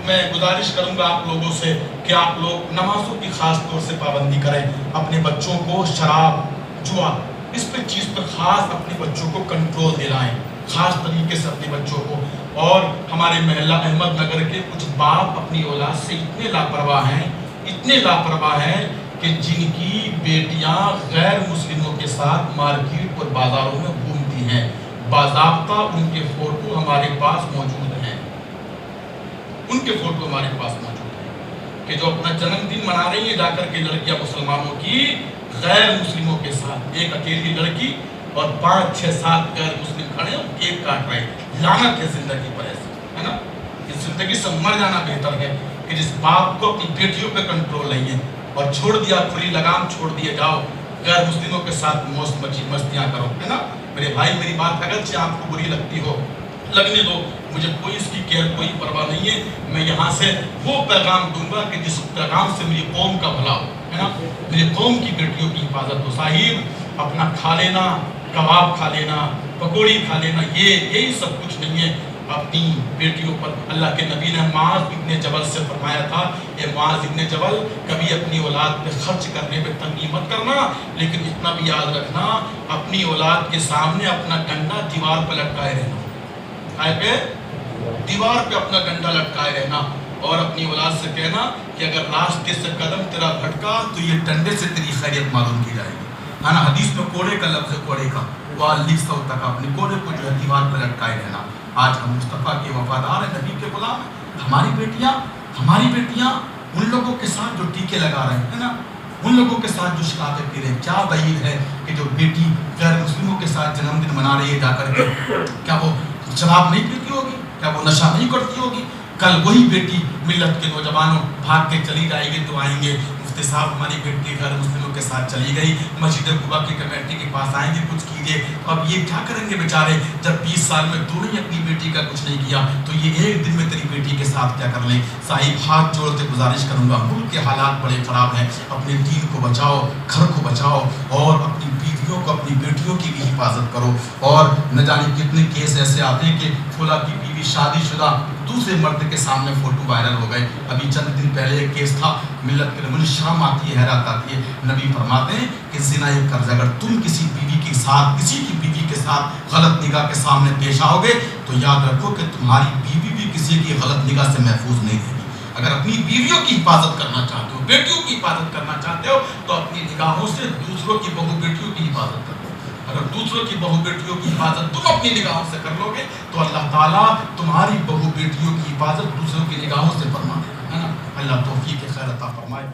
میں گزارش کروں گا آپ لوگوں سے کہ آپ لوگ نمازوں کی خاص طور سے پابندی کریں. اپنے بچوں کو شراب، جوا، اس پہ چیز پر خاص اپنے بچوں کو کنٹرول دلائیں، خاص طریقے سے اپنے بچوں کو. اور ہمارے محلہ احمد نگر کے کچھ باپ اپنی اولاد سے اتنے لاپرواہ ہیں، اتنے لاپرواہ ہیں کہ جن کی بیٹیاں غیر مسلموں کے ساتھ مارکیٹ اور بازاروں میں گھومتی ہیں، باضابطہ ان کے فوٹو ہمارے پاس موجود ہیں، ان کے فوٹو ہمارے پاس موجود ہیں کہ جو اپنا جنم دن منا رہی ہیں جا کر کے لڑکیاں مسلمانوں کی غیر مسلموں کے ساتھ، ایک اکیلی لڑکی اور 5 6 7 غیر مسلم کھڑے اور کیک کاٹ رہے. لعنت ہے زندگی پر ایسے، ہے نا. اس زندگی سے مر جانا بہتر ہے کہ جس باپ کو اپنی بیٹیوں پہ کنٹرول نہیں ہے اور چھوڑ دیا، کھلی لگام چھوڑ دیے، جاؤ غیر مسلموں کے ساتھ مستیاں کرو، ہے نا. میرے بھائی میری بات اگرچہ آپ کو بری لگتی ہو، لگنے دو، مجھے کوئی اس کی کوئی پرواہ نہیں ہے. میں یہاں سے وہ پیغام دوں گا کہ جس پیغام سے میری قوم کا بھلا ہو، ہے نا، میری قوم کی بیٹیوں کی حفاظت ہو. صاحب اپنا کھا لینا، کباب کھا لینا، پکوڑی کھا لینا، یہی سب کچھ نہیں ہے. اپنی بیٹیوں پر اللہ کے نبی نے معاذ ابن جبل سے فرمایا تھا، اے معاذ ابن جبل کبھی اپنی اولاد پہ خرچ کرنے پہ تنگی مت کرنا، لیکن اتنا بھی یاد رکھنا اپنی اولاد کے سامنے اپنا ڈنڈا دیوار پہ لٹکائے رہنا، دیوار پہ اپنا ڈنڈا لٹکائے رہنا. اور اپنی اولاد سے کہنا کہ اگر راستے سے قدم تیرا بھٹکا تو یہ ڈنڈے سے تیری خیریت معلوم کی جائے گی. ہے نا، حدیث میں کوڑے کا لفظ ہے، کوڑے کا، وَالِّسَوْ تک اپنے کوڑے کو جو ہے دیوار پہ لٹکائے رہنا. آج ہم مصطفیٰ کے وفادار ہیں، نبی کے غلام ہیں. ہماری بیٹیاں ان لوگوں کے ساتھ جو ٹیکے لگا رہے ہیں نا، ان لوگوں کے ساتھ جو شرابیں پی رہے ہیں، کیا بعید ہے کہ جو بیٹی غیر مسلموں کے ساتھ جنم دن منا رہی ہے جا کر کے، کیا وہ شراب نہیں پیتی ہوگی؟ کیا وہ نشہ نہیں کرتی ہوگی؟ کل وہی بیٹی ملت کے نوجوانوں بھاگ کے چلی جائے گی تو آئیں گے، مفتی صاحب ہماری بیٹی غیر مسلموں کے ساتھ چلی گئی، مسجد قباء کی کمیٹی کے پاس آئیں گے کچھ کیجیے. اب یہ کیا کریں گے بیچارے، جب 20 سال میں تو نے اپنی بیٹی کا کچھ نہیں کیا تو یہ ایک دن میں تیری بیٹی کے ساتھ کیا کر لیں. صاحب ہاتھ جوڑتے گزارش کروں گا، ملک کے حالات بڑے خراب ہیں، اپنے دین کو بچاؤ، گھر کو بچاؤ اور اپنی بیویوں کو، اپنی بیٹیوں کی بھی حفاظت کرو. اور نہ جانے کتنے کیس ایسے آتے ہیں کہ فلاں کی بیوی شادی شدہ دوسرے مرد کے سامنے فوٹو وائرل ہو گئے. ابھی چند دن پہلے ایک کیس تھا، ملت کے مجھے شرم آتی ہے، حیرت آتی ہے. نبی فرماتے ہیں کہ زنا ایک قرض، اگر تم کسی بیوی کے ساتھ، کسی کی بیوی کے ساتھ غلط نگاہ کے سامنے پیش آؤ گے تو یاد رکھو کہ تمہاری بیوی بھی کسی کی غلط نگاہ سے محفوظ نہیں رہے گی. اگر اپنی بیویوں کی حفاظت کرنا چاہتے ہو، بیٹیوں کی حفاظت کرنا چاہتے ہو تو اپنی نگاہوں سے دوسروں کی بہو بیٹیوں کی حفاظت کرو. اگر دوسروں کی بہو بیٹیوں کی حفاظت تم اپنی نگاہوں سے کر لو گے تو اللہ تعالیٰ تمہاری بہو بیٹیوں کی حفاظت دوسروں کی نگاہوں سے فرما دے گا. ہے نا. اللہ توفیق خیر عطا فرمائے.